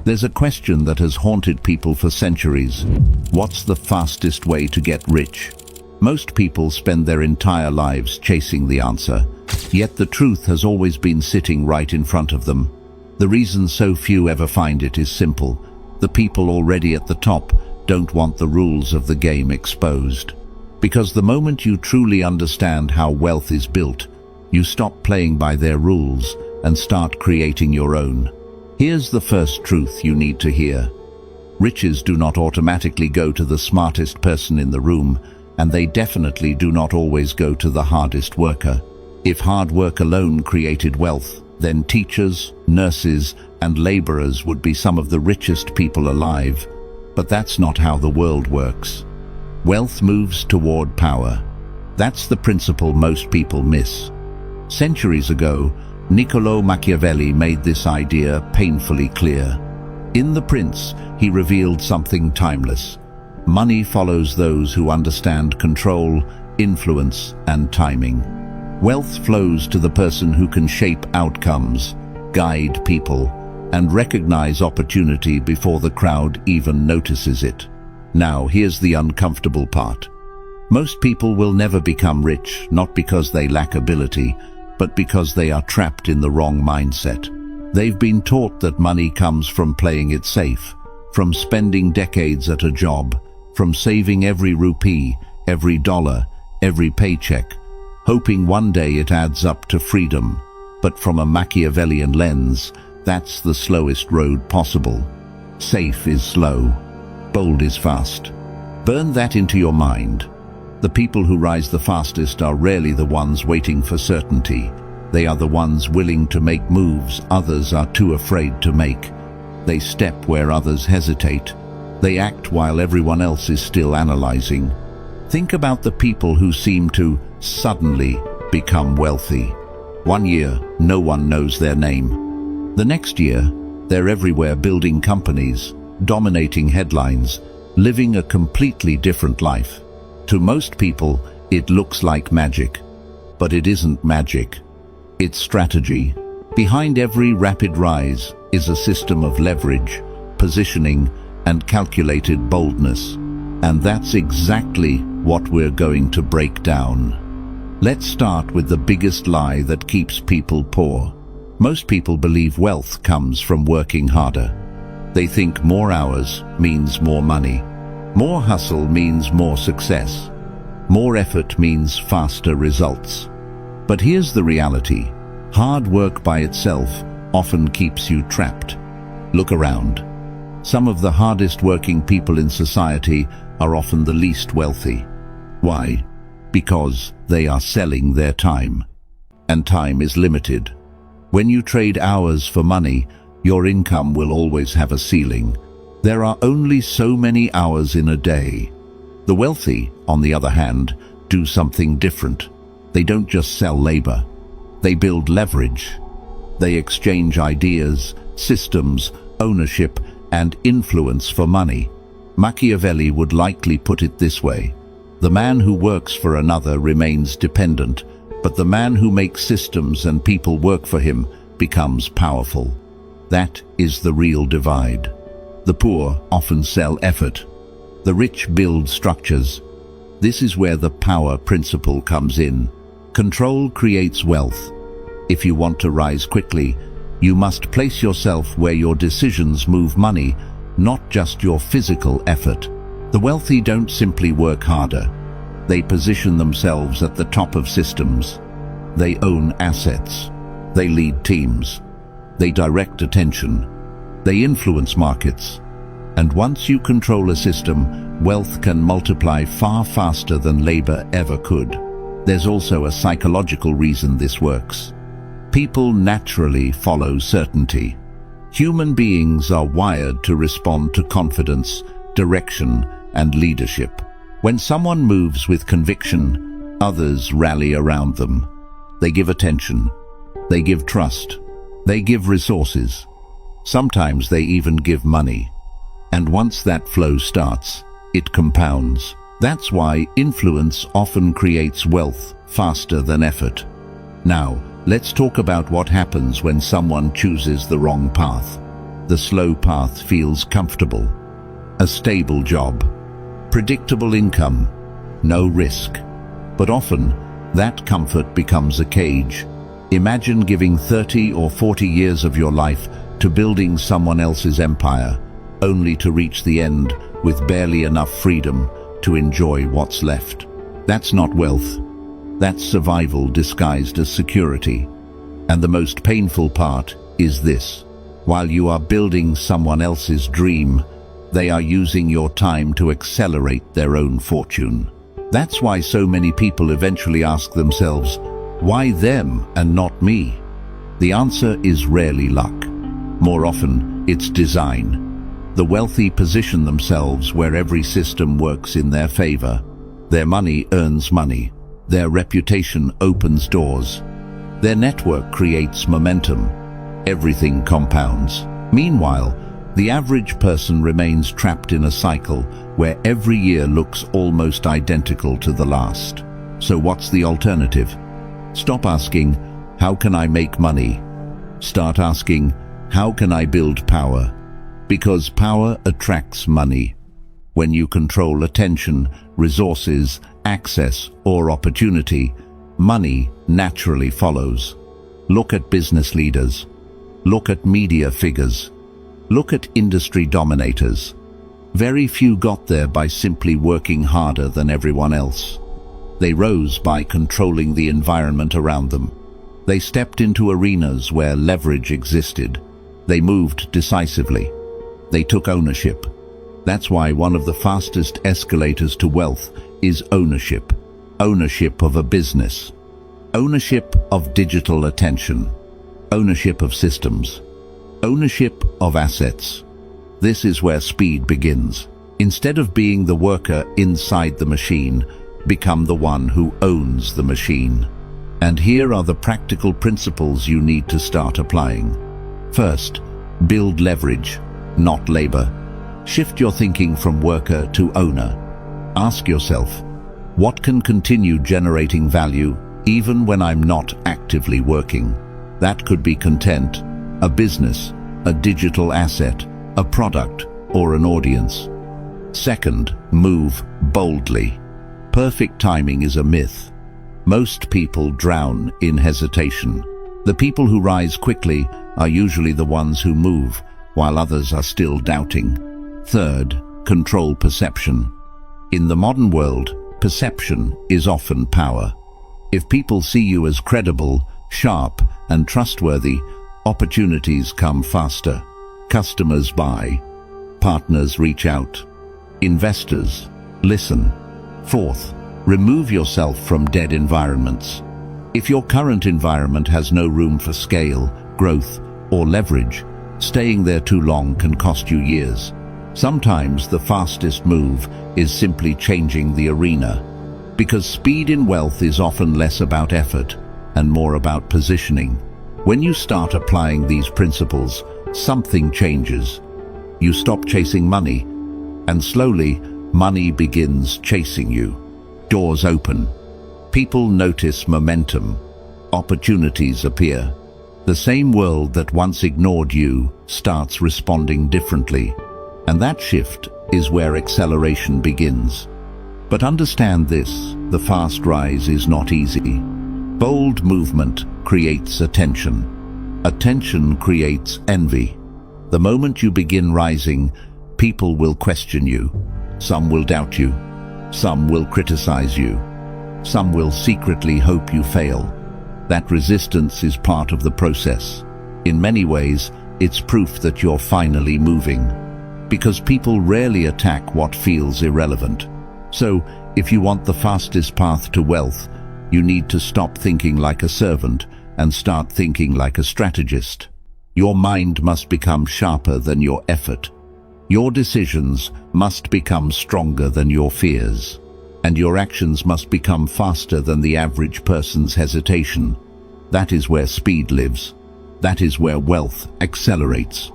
There's a question that has haunted people for centuries. What's the fastest way to get rich? Most people spend their entire lives chasing the answer, yet the truth has always been sitting right in front of them. The reason so few ever find it is simple. The people already at the top don't want the rules of the game exposed. Because the moment you truly understand how wealth is built, you stop playing by their rules and start creating your own. Here's the first truth you need to hear. Riches do not automatically go to the smartest person in the room, and they definitely do not always go to the hardest worker. If hard work alone created wealth, then teachers, nurses, and laborers would be some of the richest people alive. But that's not how the world works. Wealth moves toward power. That's the principle most people miss. Centuries ago, Niccolò Machiavelli made this idea painfully clear. In The Prince, he revealed something timeless. Money follows those who understand control, influence, and timing. Wealth flows to the person who can shape outcomes, guide people, and recognize opportunity before the crowd even notices it. Now, here's the uncomfortable part. Most people will never become rich, not because they lack ability, but because they are trapped in the wrong mindset. They've been taught that money comes from playing it safe, from spending decades at a job, from saving every rupee, every dollar, every paycheck, hoping one day it adds up to freedom. But from a Machiavellian lens, that's the slowest road possible. Safe is slow, bold is fast. Burn that into your mind. The people who rise the fastest are rarely the ones waiting for certainty. They are the ones willing to make moves others are too afraid to make. They step where others hesitate. They act while everyone else is still analyzing. Think about the people who seem to suddenly become wealthy. One year, no one knows their name. The next year, they're everywhere building companies, dominating headlines, living a completely different life. To most people, it looks like magic. But it isn't magic. It's strategy. Behind every rapid rise is a system of leverage, positioning, and calculated boldness. And that's exactly what we're going to break down. Let's start with the biggest lie that keeps people poor. Most people believe wealth comes from working harder. They think more hours means more money. More hustle means more success. More effort means faster results. But here's the reality. Hard work by itself often keeps you trapped. Look around. Some of the hardest working people in society are often the least wealthy. Why? Because they are selling their time. And time is limited. When you trade hours for money, your income will always have a ceiling. There are only so many hours in a day. The wealthy, on the other hand, do something different. They don't just sell labor. They build leverage. They exchange ideas, systems, ownership, and influence for money. Machiavelli would likely put it this way. The man who works for another remains dependent, but the man who makes systems and people work for him becomes powerful. That is the real divide. The poor often sell effort. The rich build structures. This is where the power principle comes in. Control creates wealth. If you want to rise quickly, you must place yourself where your decisions move money, not just your physical effort. The wealthy don't simply work harder. They position themselves at the top of systems. They own assets. They lead teams. They direct attention. They influence markets. And once you control a system, wealth can multiply far faster than labor ever could. There's also a psychological reason this works. People naturally follow certainty. Human beings are wired to respond to confidence, direction, and leadership. When someone moves with conviction, others rally around them. They give attention. They give trust. They give resources. Sometimes they even give money. And once that flow starts, it compounds. That's why influence often creates wealth faster than effort. Now, let's talk about what happens when someone chooses the wrong path. the slow path feels comfortable. A stable job, predictable income, no risk. But often, that comfort becomes a cage. Imagine giving 30 or 40 years of your life to building someone else's empire, only to reach the end with barely enough freedom to enjoy what's left. That's not wealth. That's survival disguised as security. And the most painful part is this. While you are building someone else's dream, they are using your time to accelerate their own fortune. That's why so many people eventually ask themselves, why them and not me? The answer is rarely luck. More often, it's design. The wealthy position themselves where every system works in their favor. Their money earns money. Their reputation opens doors. Their network creates momentum. Everything compounds. Meanwhile, the average person remains trapped in a cycle where every year looks almost identical to the last. So what's the alternative? Stop asking, how can I make money? Start asking, how can I build power? Because power attracts money. When you control attention, resources, access, or opportunity, money naturally follows. Look at business leaders. Look at media figures. Look at industry dominators. Very few got there by simply working harder than everyone else. They rose by controlling the environment around them. They stepped into arenas where leverage existed. They moved decisively. They took ownership. That's why one of the fastest escalators to wealth is ownership. Ownership of a business. Ownership of digital attention. Ownership of systems. Ownership of assets. This is where speed begins. Instead of being the worker inside the machine, become the one who owns the machine. And here are the practical principles you need to start applying. First, build leverage, not labor. Shift your thinking from worker to owner. Ask yourself, what can continue generating value even when I'm not actively working? That could be content, a business, a digital asset, a product, or an audience. Second, move boldly. Perfect timing is a myth. Most people drown in hesitation. The people who rise quickly are usually the ones who move, while others are still doubting. Third, control perception. In the modern world, perception is often power. If people see you as credible, sharp, and trustworthy, opportunities come faster. Customers buy. Partners reach out. Investors listen. Fourth, remove yourself from dead environments. If your current environment has no room for scale, growth, or leverage, staying there too long can cost you years. Sometimes the fastest move is simply changing the arena, because speed in wealth is often less about effort and more about positioning. When you start applying these principles, something changes. You stop chasing money, and slowly, money begins chasing you. Doors open. People notice momentum. Opportunities appear. The same world that once ignored you starts responding differently. And that shift is where acceleration begins. But understand this, the fast rise is not easy. Bold movement creates attention. Attention creates envy. The moment you begin rising, people will question you. Some will doubt you. Some will criticize you. Some will secretly hope you fail. That resistance is part of the process. In many ways, it's proof that you're finally moving. Because people rarely attack what feels irrelevant. So, if you want the fastest path to wealth, you need to stop thinking like a servant and start thinking like a strategist. Your mind must become sharper than your effort. Your decisions must become stronger than your fears. And your actions must become faster than the average person's hesitation. That is where speed lives. That is where wealth accelerates.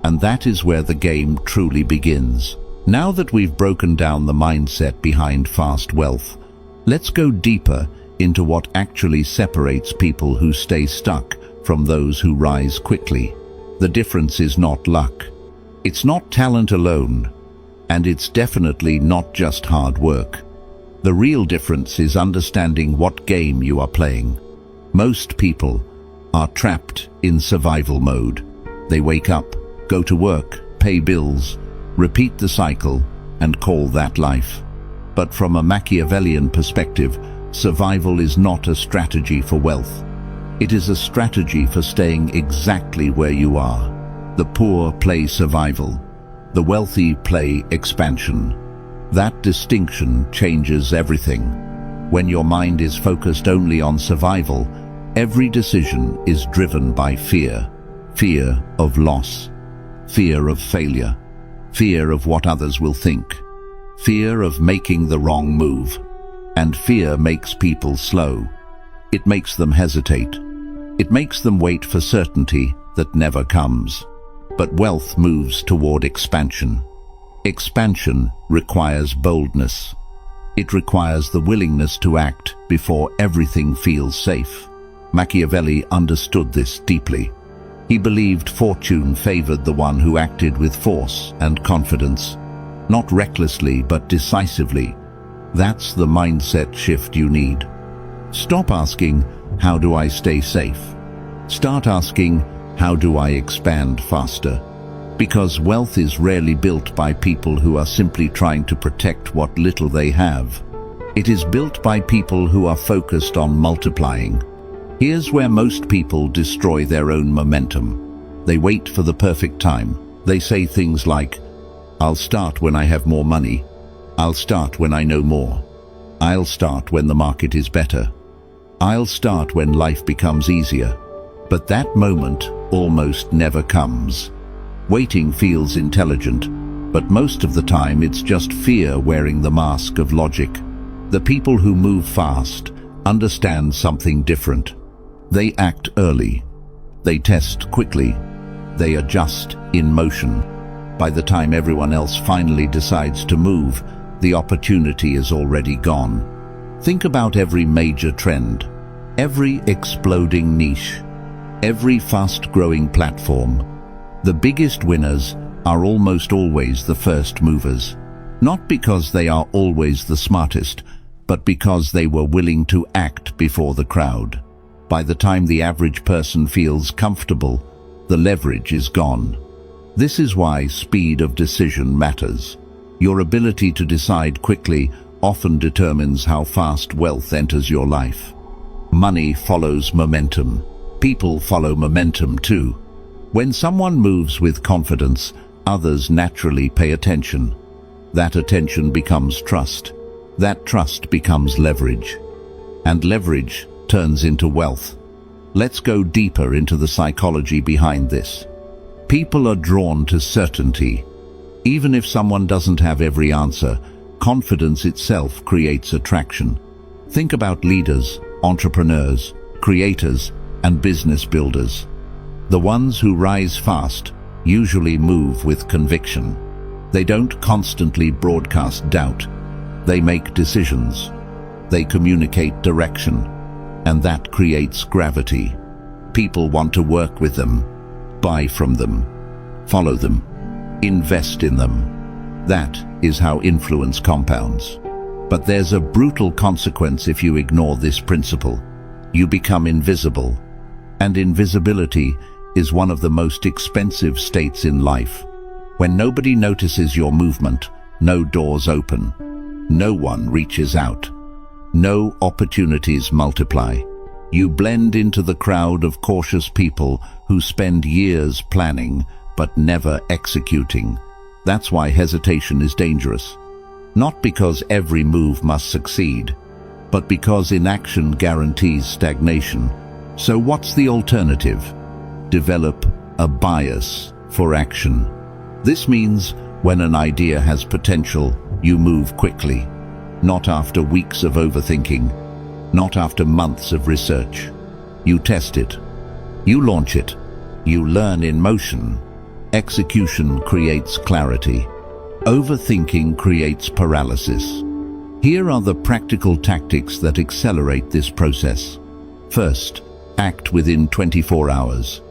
And that is where the game truly begins. Now that we've broken down the mindset behind fast wealth, let's go deeper into what actually separates people who stay stuck from those who rise quickly. The difference is not luck. It's not talent alone, and it's definitely not just hard work. The real difference is understanding what game you are playing. Most people are trapped in survival mode. They wake up, go to work, pay bills, repeat the cycle, and call that life. But from a Machiavellian perspective, survival is not a strategy for wealth. It is a strategy for staying exactly where you are. The poor play survival. The wealthy play expansion. That distinction changes everything. When your mind is focused only on survival, every decision is driven by fear. Fear of loss. Fear of failure. Fear of what others will think. Fear of making the wrong move. And fear makes people slow. It makes them hesitate. It makes them wait for certainty that never comes. But wealth moves toward expansion. Expansion requires boldness. It requires the willingness to act before everything feels safe. Machiavelli understood this deeply. He believed fortune favored the one who acted with force and confidence. Not recklessly, but decisively. That's the mindset shift you need. Stop asking, how do I stay safe? Start asking, how do I expand faster? Because wealth is rarely built by people who are simply trying to protect what little they have. It is built by people who are focused on multiplying. Here's where most people destroy their own momentum. They wait for the perfect time. They say things like, I'll start when I have more money. I'll start when I know more. I'll start when the market is better. I'll start when life becomes easier. But that moment almost never comes. Waiting feels intelligent, but most of the time it's just fear wearing the mask of logic. The people who move fast understand something different. They act early. They test quickly. They adjust in motion. By the time everyone else finally decides to move, the opportunity is already gone. Think about every major trend, every exploding niche, every fast-growing platform. The biggest winners are almost always the first movers. Not because they are always the smartest, but because they were willing to act before the crowd. By the time the average person feels comfortable, the leverage is gone. This is why speed of decision matters. Your ability to decide quickly often determines how fast wealth enters your life. Money follows momentum. People follow momentum too. When someone moves with confidence, others naturally pay attention. That attention becomes trust. That trust becomes leverage. And leverage turns into wealth. Let's go deeper into the psychology behind this. People are drawn to certainty. Even if someone doesn't have every answer, confidence itself creates attraction. Think about leaders, entrepreneurs, creators, and business builders. The ones who rise fast usually move with conviction. They don't constantly broadcast doubt. They make decisions. They communicate direction. And that creates gravity. People want to work with them, buy from them, follow them, invest in them. That is how influence compounds. But there's a brutal consequence if you ignore this principle. You become invisible. And invisibility is one of the most expensive states in life. When nobody notices your movement, no doors open. No one reaches out. No opportunities multiply. You blend into the crowd of cautious people who spend years planning but never executing. That's why hesitation is dangerous. Not because every move must succeed, but because inaction guarantees stagnation. So what's the alternative? Develop a bias for action. This means when an idea has potential, you move quickly. Not after weeks of overthinking, not after months of research. You test it. You launch it. You learn in motion. Execution creates clarity. Overthinking creates paralysis. Here are the practical tactics that accelerate this process. First, act within 24 hours.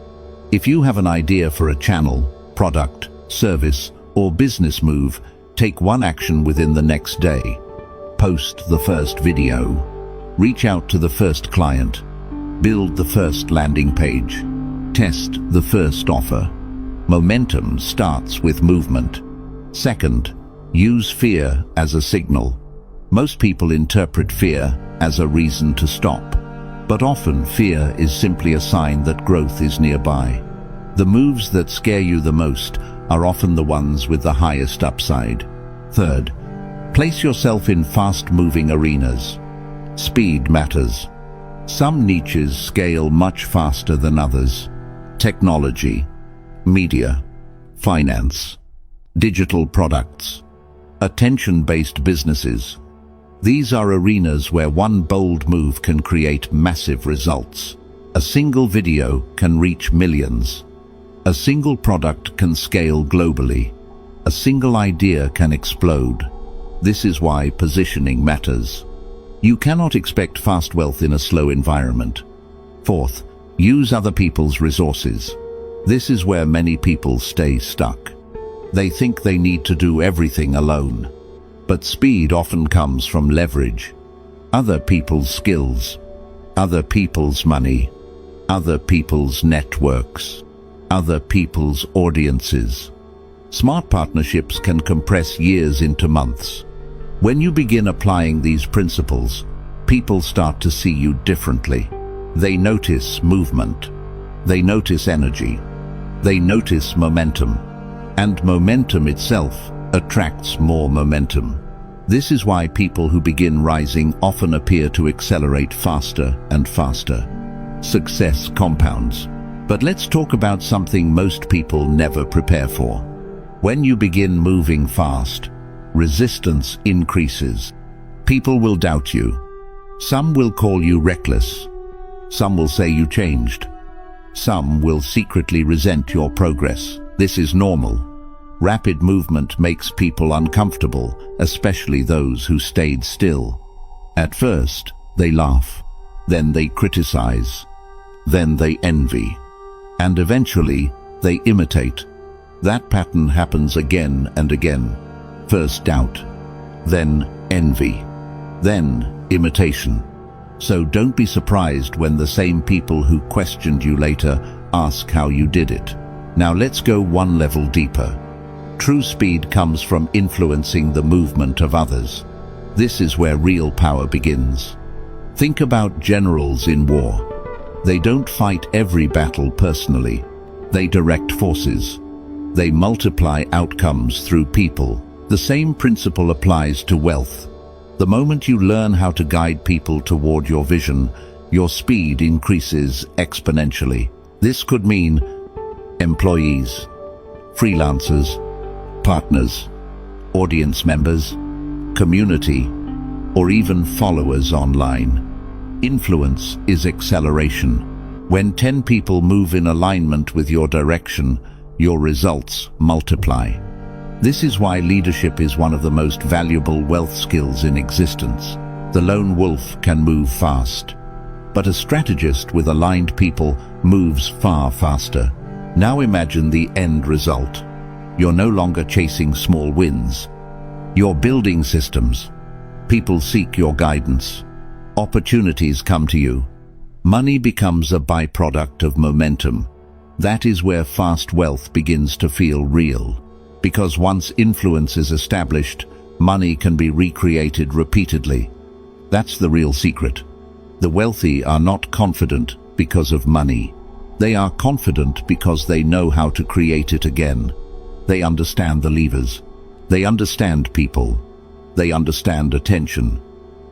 If you have an idea for a channel, product, service, or business move, take one action within the next day. Post the first video. Reach out to the first client. Build the first landing page. Test the first offer. Momentum starts with movement. Second, use fear as a signal. Most people interpret fear as a reason to stop, but often fear is simply a sign that growth is nearby. The moves that scare you the most are often the ones with the highest upside. Third, place yourself in fast-moving arenas. Speed matters. Some niches scale much faster than others. Technology, media, finance, digital products, attention-based businesses. These are arenas where one bold move can create massive results. A single video can reach millions. A single product can scale globally. A single idea can explode. This is why positioning matters. You cannot expect fast wealth in a slow environment. Fourth, use other people's resources. This is where many people stay stuck. They think they need to do everything alone. But speed often comes from leverage. Other people's skills, other people's money, other people's networks, other people's audiences. Smart partnerships can compress years into months. When you begin applying these principles, people start to see you differently. They notice movement. They notice energy. They notice momentum. And momentum itself attracts more momentum. This is why people who begin rising often appear to accelerate faster and faster. Success compounds. But let's talk about something most people never prepare for. When you begin moving fast, resistance increases. People will doubt you. Some will call you reckless. Some will say you changed. Some will secretly resent your progress. This is normal. Rapid movement makes people uncomfortable, especially those who stayed still. At first, they laugh. Then they criticize. Then they envy. And eventually, they imitate. That pattern happens again and again. First doubt, then envy, then imitation. So don't be surprised when the same people who questioned you later ask how you did it. Now let's go one level deeper. True speed comes from influencing the movement of others. This is where real power begins. Think about generals in war. They don't fight every battle personally. They direct forces. They multiply outcomes through people. The same principle applies to wealth. The moment you learn how to guide people toward your vision, your speed increases exponentially. This could mean employees, freelancers, partners, audience members, community, or even followers online. Influence is acceleration. When 10 people move in alignment with your direction, your results multiply. This is why leadership is one of the most valuable wealth skills in existence. The lone wolf can move fast, but a strategist with aligned people moves far faster. Now imagine the end result. You're no longer chasing small wins. You're building systems. People seek your guidance. Opportunities come to you. Money becomes a byproduct of momentum. That is where fast wealth begins to feel real. Because once influence is established, money can be recreated repeatedly. That's the real secret. The wealthy are not confident because of money. They are confident because they know how to create it again. They understand the levers. They understand people. They understand attention.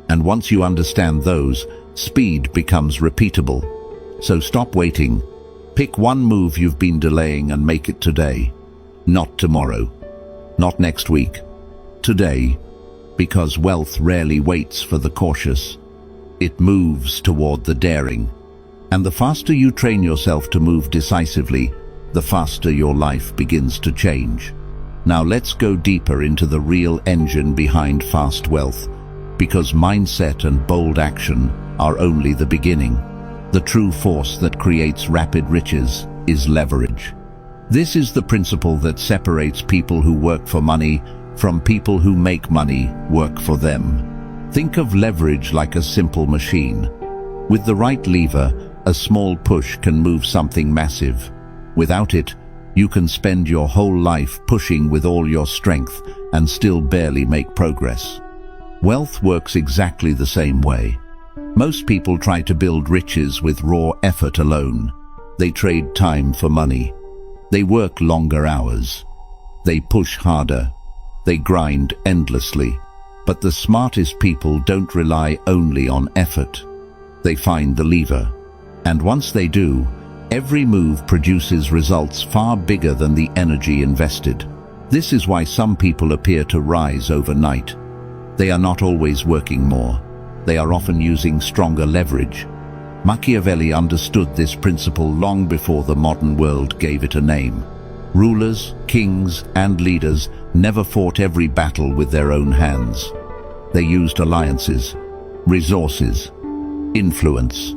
And once you understand those, speed becomes repeatable. So stop waiting. Pick one move you've been delaying and make it today. Not tomorrow. Not next week. Today. Because wealth rarely waits for the cautious. It moves toward the daring. And the faster you train yourself to move decisively, the faster your life begins to change. Now let's go deeper into the real engine behind fast wealth, because mindset and bold action are only the beginning. The true force that creates rapid riches is leverage. This is the principle that separates people who work for money from people who make money work for them. Think of leverage like a simple machine. With the right lever, a small push can move something massive. Without it, you can spend your whole life pushing with all your strength and still barely make progress. Wealth works exactly the same way. Most people try to build riches with raw effort alone. They trade time for money. They work longer hours. They push harder. They grind endlessly. But the smartest people don't rely only on effort. They find the lever. And once they do, every move produces results far bigger than the energy invested. This is why some people appear to rise overnight. They are not always working more. They are often using stronger leverage. Machiavelli understood this principle long before the modern world gave it a name. Rulers, kings, and leaders never fought every battle with their own hands. They used alliances, resources, influence,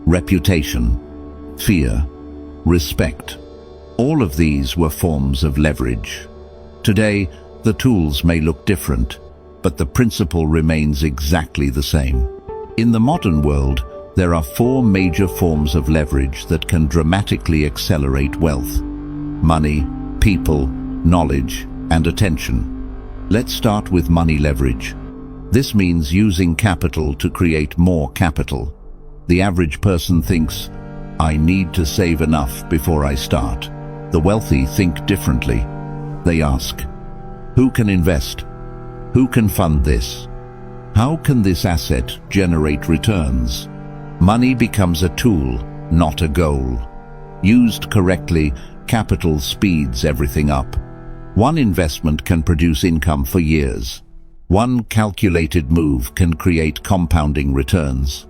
reputation, fear, respect. All of these were forms of leverage. Today, the tools may look different, but the principle remains exactly the same. In the modern world, there are 4 major forms of leverage that can dramatically accelerate wealth: money, people, knowledge, and attention. Let's start with money leverage. This means using capital to create more capital. The average person thinks, "I need to save enough before I start." The wealthy think differently. They ask, "Who can invest? Who can fund this? How can this asset generate returns?" Money becomes a tool, not a goal. Used correctly, capital speeds everything up. One investment can produce income for years. One calculated move can create compounding returns.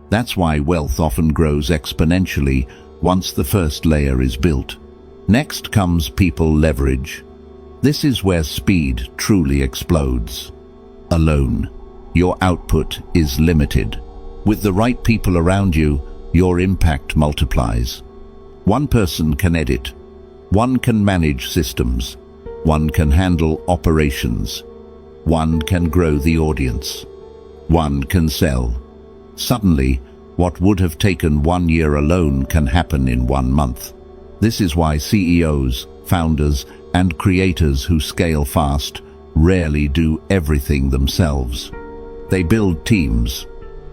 That's why wealth often grows exponentially once the first layer is built. Next comes people leverage. This is where speed truly explodes. Alone, your output is limited. With the right people around you, your impact multiplies. One person can edit. One can manage systems. One can handle operations. One can grow the audience. One can sell. Suddenly, what would have taken 1 year alone can happen in 1 month. This is why CEOs, founders, and creators who scale fast rarely do everything themselves. They build teams.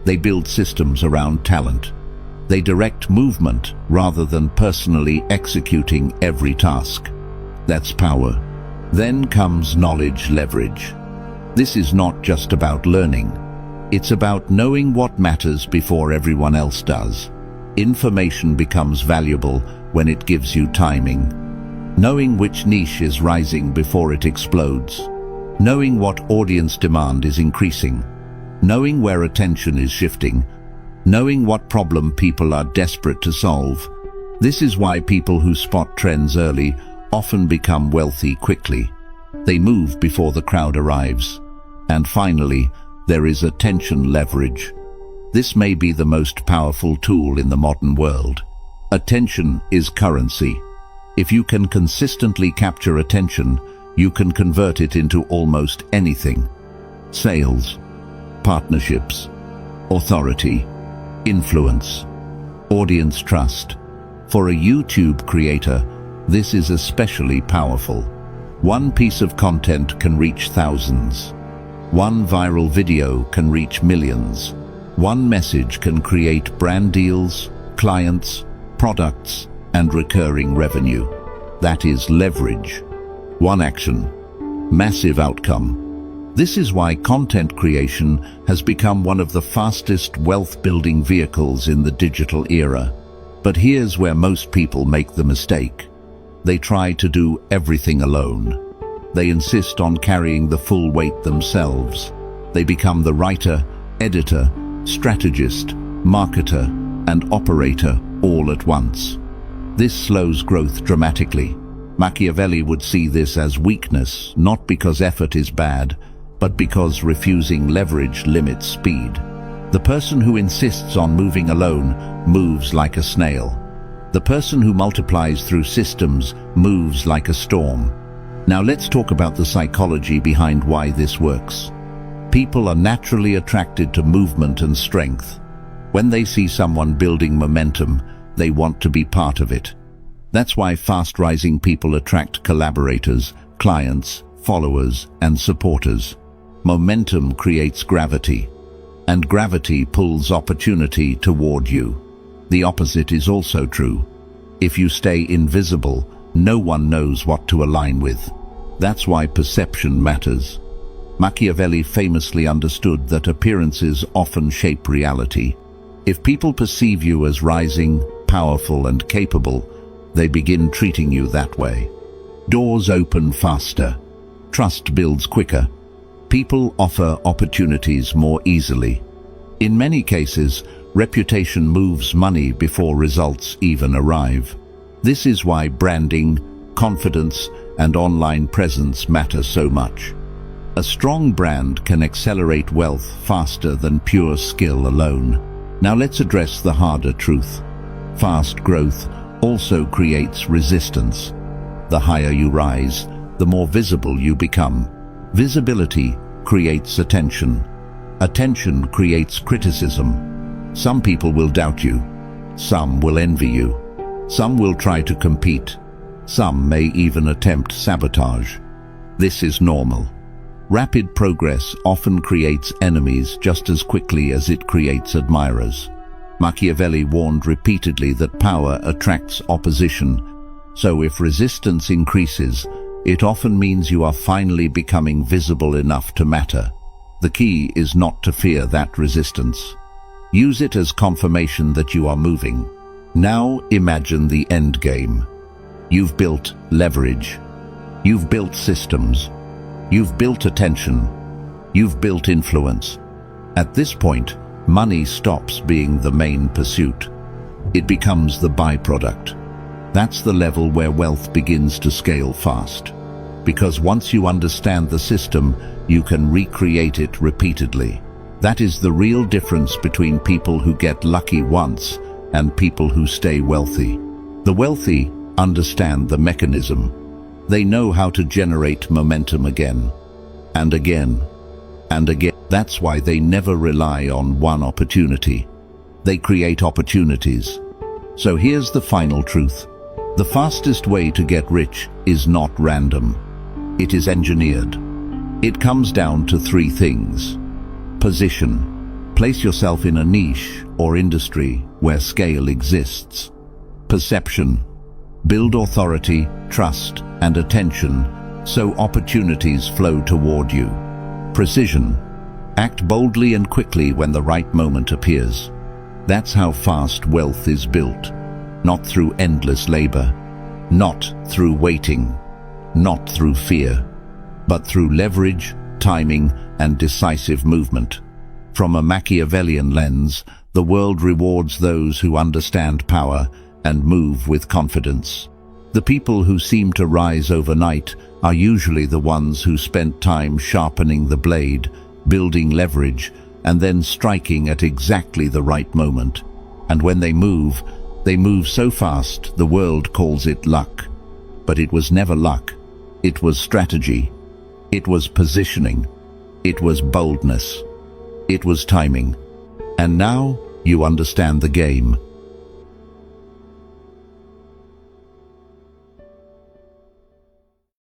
They build systems around talent. They direct movement rather than personally executing every task. That's power. Then comes knowledge leverage. This is not just about learning. It's about knowing what matters before everyone else does. Information becomes valuable when it gives you timing. Knowing which niche is rising before it explodes. Knowing what audience demand is increasing. Knowing where attention is shifting. Knowing what problem people are desperate to solve. This is why people who spot trends early often become wealthy quickly. They move before the crowd arrives. And finally, there is attention leverage. This may be the most powerful tool in the modern world. Attention is currency. If you can consistently capture attention, you can convert it into almost anything. Sales, partnerships, authority, influence, audience trust. For a YouTube creator, this is especially powerful. One piece of content can reach thousands. One viral video can reach millions. One message can create brand deals, clients, products, and recurring revenue. That is leverage. One action, massive outcome. This is why content creation has become one of the fastest wealth-building vehicles in the digital era. But here's where most people make the mistake. They try to do everything alone. They insist on carrying the full weight themselves. They become the writer, editor, strategist, marketer, and operator all at once. This slows growth dramatically. Machiavelli would see this as weakness, not because effort is bad, but because refusing leverage limits speed. The person who insists on moving alone moves like a snail. The person who multiplies through systems moves like a storm. Now let's talk about the psychology behind why this works. People are naturally attracted to movement and strength. When they see someone building momentum, they want to be part of it. That's why fast-rising people attract collaborators, clients, followers, and supporters. Momentum creates gravity, and gravity pulls opportunity toward you. The opposite is also true. If you stay invisible, no one knows what to align with. That's why perception matters. Machiavelli famously understood that appearances often shape reality. If people perceive you as rising, powerful, and capable, they begin treating you that way. Doors open faster. Trust builds quicker. People offer opportunities more easily. In many cases, reputation moves money before results even arrive. This is why branding, confidence, and online presence matter so much. A strong brand can accelerate wealth faster than pure skill alone. Now let's address the harder truth. Fast growth also creates resistance. The higher you rise, the more visible you become. Visibility creates attention. Attention creates criticism. Some people will doubt you. Some will envy you. Some will try to compete. Some may even attempt sabotage. This is normal. Rapid progress often creates enemies just as quickly as it creates admirers. Machiavelli warned repeatedly that power attracts opposition, so if resistance increases, it often means you are finally becoming visible enough to matter. The key is not to fear that resistance. Use it as confirmation that you are moving. Now imagine the end game. You've built leverage. You've built systems. You've built attention. You've built influence. At this point, money stops being the main pursuit. It becomes the byproduct. That's the level where wealth begins to scale fast. Because once you understand the system, you can recreate it repeatedly. That is the real difference between people who get lucky once and people who stay wealthy. The wealthy understand the mechanism. They know how to generate momentum again, and again, and again. That's why they never rely on one opportunity. They create opportunities. So here's the final truth. The fastest way to get rich is not random. It is engineered. It comes down to three things. Position. Place yourself in a niche or industry where scale exists. Perception. Build authority, trust, and attention so opportunities flow toward you. Precision. Act boldly and quickly when the right moment appears. That's how fast wealth is built. Not through endless labor, not through waiting, not through fear, but through leverage, timing, and decisive movement. From a Machiavellian lens, the world rewards those who understand power and move with confidence. The people who seem to rise overnight are usually the ones who spent time sharpening the blade, building leverage, and then striking at exactly the right moment. And when they move so fast the world calls it luck. But it was never luck. It was strategy. It was positioning. It was boldness. It was timing. And now you understand the game.